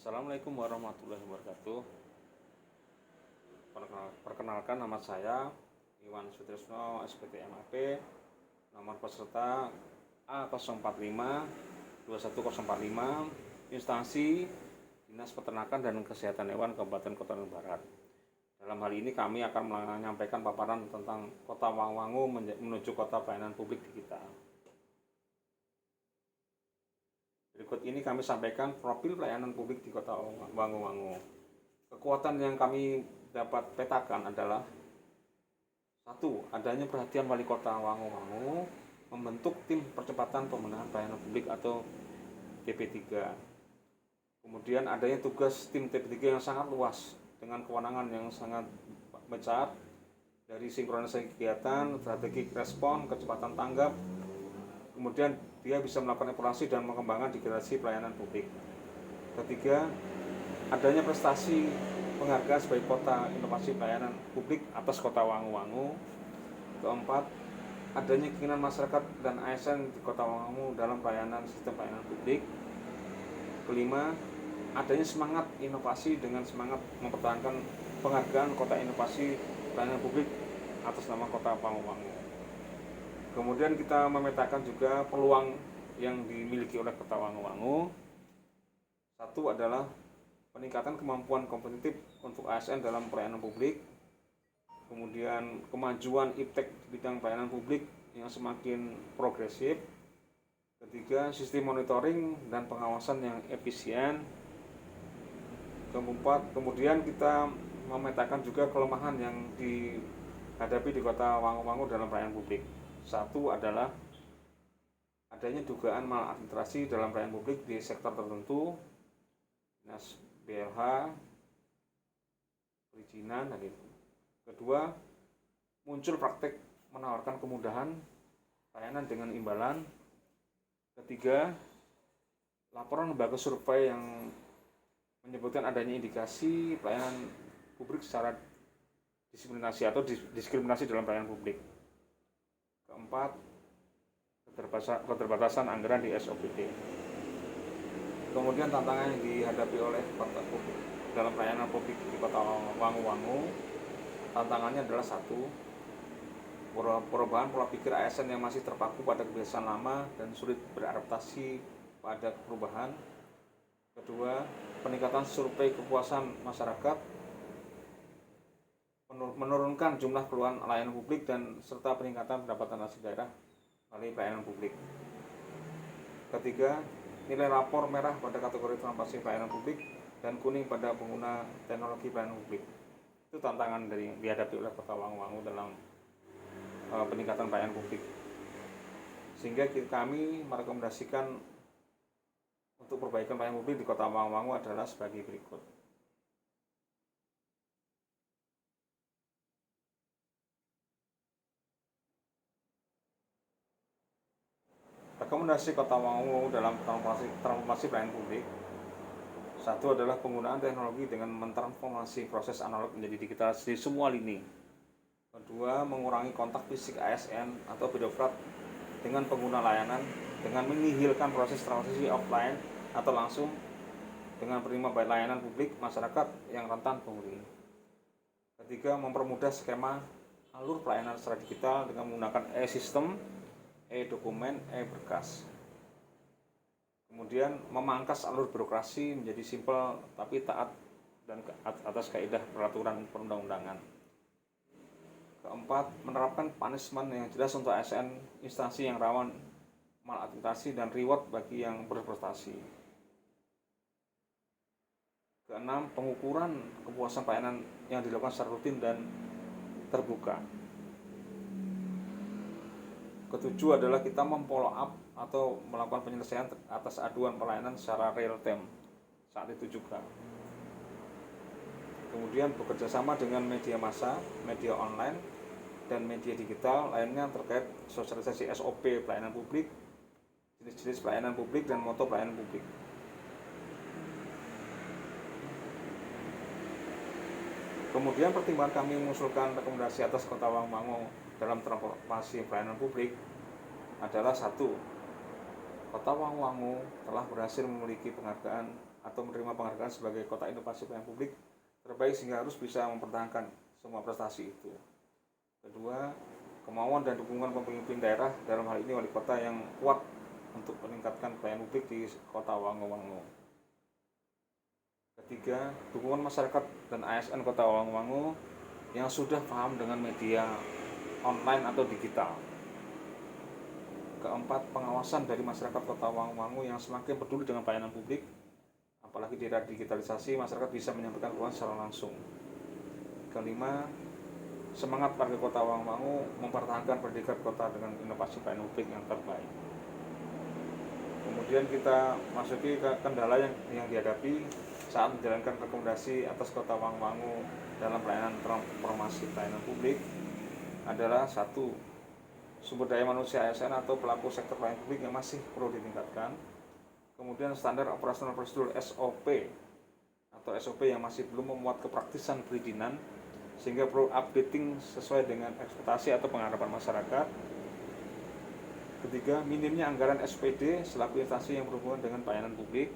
Assalamualaikum warahmatullahi wabarakatuh. Perkenalkan, nama saya Iwan Sutrisno, SPT MAP, nomor peserta A045-21045, instansi Dinas Peternakan dan Kesehatan Hewan Kabupaten Kota Barat. Dalam hal ini kami akan menyampaikan paparan tentang Kota Wangwangu menuju Kota Pelayanan Publik Digital. Berikut ini kami sampaikan profil pelayanan publik di Kota Wangwangu. Kekuatan yang kami dapat petakan adalah: 1. Adanya perhatian Wali Kota Wangwangu membentuk tim percepatan pembenahan pelayanan publik atau TP3. Kemudian adanya tugas tim TP3 yang sangat luas dengan kewenangan yang sangat besar, dari sinkronisasi kegiatan, strategi respon, kecepatan tanggap. Kemudian dia bisa melakukan evaluasi dan mengembangkan digitalisasi pelayanan publik. Ketiga, adanya prestasi penghargaan sebagai kota inovasi pelayanan publik atas Kota Wangwangu. Keempat, adanya keinginan masyarakat dan ASN di Kota Wangwangu dalam pelayanan sistem pelayanan publik. Kelima, adanya semangat inovasi dengan semangat mempertahankan penghargaan kota inovasi pelayanan publik atas nama Kota Wangwangu. Kemudian kita memetakan juga peluang yang dimiliki oleh Kota Wangwangu. 1 adalah peningkatan kemampuan kompetitif untuk ASN dalam pelayanan publik. Kemudian kemajuan iptek di bidang pelayanan publik yang semakin progresif. Ketiga, sistem monitoring dan pengawasan yang efisien. Kemudian kita memetakan juga kelemahan yang dihadapi di Kota Wangwangu dalam pelayanan publik. 1 adalah adanya dugaan maladministrasi dalam pelayanan publik di sektor tertentu, dinas BLH, perizinan, dan itu. Kedua, muncul praktek menawarkan kemudahan pelayanan dengan imbalan. Ketiga, laporan lembaga survei yang menyebutkan adanya indikasi pelayanan publik secara diskriminasi atau diskriminasi dalam pelayanan publik. Keempat, keterbatasan anggaran di SOPD. Kemudian tantangan yang dihadapi oleh kota publik dalam pelayanan publik di Kota Wangwangu, tantangannya adalah: 1. Perubahan pola pikir ASN yang masih terpaku pada kebiasaan lama dan sulit beradaptasi pada perubahan. Kedua, peningkatan survei kepuasan masyarakat, menurunkan jumlah keluhan layanan publik, dan serta peningkatan pendapatan asli daerah melalui pelayanan publik. Ketiga, nilai rapor merah pada kategori transaksi pelayanan publik dan kuning pada pengguna teknologi pelayanan publik. Itu tantangan dari dihadapi oleh Kota Wangwangu dalam peningkatan pelayanan publik. Sehingga kami merekomendasikan untuk perbaikan pelayanan publik di Kota Wangwangu adalah sebagai berikut. Rekomendasi Kota Wangwangu dalam transformasi pelayanan publik: 1 adalah penggunaan teknologi dengan mentransformasi proses analog menjadi digital di semua lini. Kedua, mengurangi kontak fisik ASN atau birokrat dengan pengguna layanan dengan menihilkan proses transisi offline atau langsung dengan penerima baik layanan publik masyarakat yang rentan pungli. Ketiga, mempermudah skema alur pelayanan secara digital dengan menggunakan e-sistem, e-dokumen, e-berkas. Kemudian memangkas alur birokrasi menjadi simpel tapi taat dan atas kaidah peraturan perundang-undangan. Keempat, menerapkan punishment yang jelas untuk ASN instansi yang rawan maladministrasi dan reward bagi yang berprestasi. Keenam, pengukuran kepuasan pelayanan yang dilakukan secara rutin dan terbuka. Ketujuh adalah kita memfollow up atau melakukan penyelesaian atas aduan pelayanan secara real time saat itu juga. Kemudian bekerja sama dengan media massa, media online, dan media digital lainnya terkait sosialisasi SOP pelayanan publik, jenis-jenis pelayanan publik, dan moto pelayanan publik. Kemudian pertimbangan kami mengusulkan rekomendasi atas Kota Wangwangu dalam transformasi pelayanan publik adalah: 1. Kota Wangwangu telah berhasil memiliki penghargaan atau menerima penghargaan sebagai Kota Inovasi Pelayanan Publik terbaik sehingga harus bisa mempertahankan semua prestasi itu. Kedua, kemauan dan dukungan pemimpin daerah, dalam hal ini wali kota, yang kuat untuk meningkatkan pelayanan publik di Kota Wangwangu. Ketiga, dukungan masyarakat dan ASN Kota Wangwangu yang sudah paham dengan media online atau digital. Keempat, pengawasan dari masyarakat Kota Wangwangu yang semakin peduli dengan pelayanan publik, apalagi di era digitalisasi, masyarakat bisa menyampaikan keluhan secara langsung. Kelima, semangat warga Kota Wangwangu mempertahankan predikat kota dengan inovasi pelayanan publik yang terbaik. Kemudian kita masuki ke kendala yang dihadapi saat menjalankan rekomendasi atas Kota Wangwangu dalam pelayanan transformasi pelayanan publik adalah: satu, sumber daya manusia ASN atau pelaku sektor pelayanan publik yang masih perlu ditingkatkan. Kemudian standar operasional prosedur SOP atau SOP yang masih belum memuat kepraktisan perizinan sehingga perlu updating sesuai dengan ekspektasi atau pengharapan masyarakat. Ketiga, minimnya anggaran SPD selaku instansi yang berhubungan dengan pelayanan publik.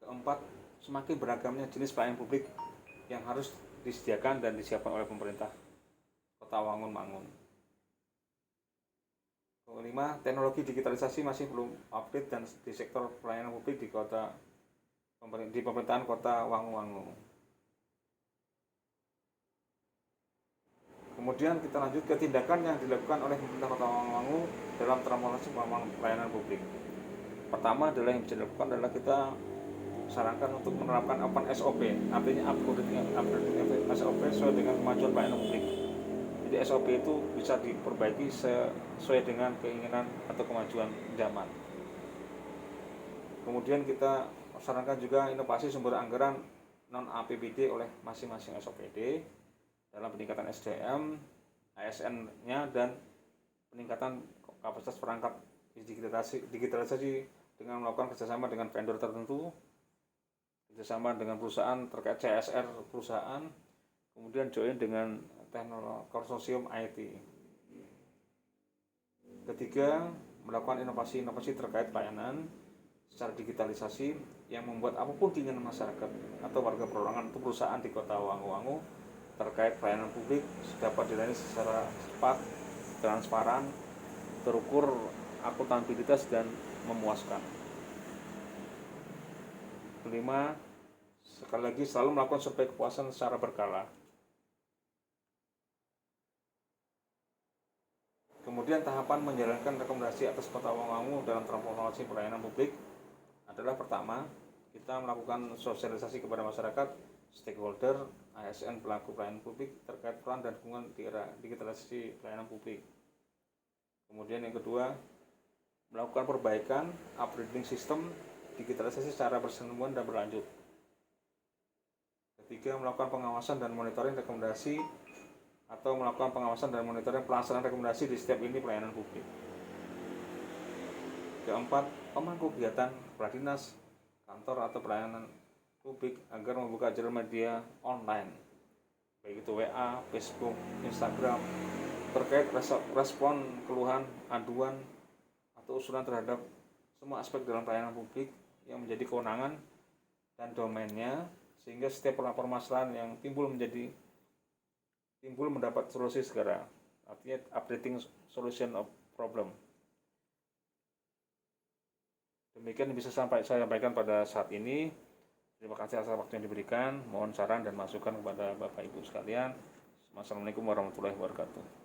Keempat, semakin beragamnya jenis pelayanan publik yang harus disediakan dan disiapkan oleh pemerintah Kota Wangun-Mangun. Kelima, teknologi digitalisasi masih belum update dan di sektor pelayanan publik di pemerintahan Kota Wangun-Mangun. Kemudian kita lanjut ke tindakan yang dilakukan oleh pemerintah Kota Wangun-Mangun dalam transformasi pelayanan publik. Pertama adalah yang bisa dilakukan adalah kita sarankan untuk menerapkan Open SOP, artinya upgrading SOP sesuai dengan kemajuan pelayanan publik. Jadi SOP itu bisa diperbaiki sesuai dengan keinginan atau kemajuan zaman. Kemudian kita sarankan juga inovasi sumber anggaran non-APBD oleh masing-masing SOPD dalam peningkatan SDM, ASN-nya, dan peningkatan kapasitas perangkat digitalisasi dengan melakukan kerjasama dengan vendor tertentu, kerjasama dengan perusahaan terkait CSR perusahaan, kemudian join dengan teknologi konsorsium IT. Ketiga, melakukan inovasi-inovasi terkait pelayanan secara digitalisasi yang membuat apapun keinginan masyarakat atau warga perorangan atau perusahaan di Kota Wangu-Wangu terkait pelayanan publik dapat dilayani secara cepat, transparan, terukur, akuntabilitas, dan memuaskan. Kelima, sekali lagi selalu melakukan survei kepuasan secara berkala. Kemudian tahapan menjalankan rekomendasi atas Kota Wangun-Mangun dalam transformasi pelayanan publik adalah: pertama, kita melakukan sosialisasi kepada masyarakat, stakeholder, ASN, pelaku pelayanan publik terkait peran dan dukungan di era digitalisasi pelayanan publik. Kemudian yang kedua, melakukan perbaikan upgrading sistem digitalisasi secara bersambungan dan berlanjut. Ketiga, melakukan pengawasan dan monitoring rekomendasi atau melakukan pengawasan dan monitoring pelaksanaan rekomendasi di setiap lini pelayanan publik. Keempat, pemangku kegiatan kepala dinas, kantor atau pelayanan publik agar membuka jalur media online, baik itu WA, Facebook, Instagram, terkait respon keluhan, aduan, atau usulan terhadap semua aspek dalam pelayanan publik yang menjadi kewenangan dan domainnya, sehingga setiap permasalahan yang timbul mendapat solusi segera, artinya updating solution of problem. Demikian yang bisa saya sampaikan pada saat ini. Terima kasih atas waktu yang diberikan. Mohon saran dan masukan kepada Bapak Ibu sekalian. Wassalamualaikum warahmatullahi wabarakatuh.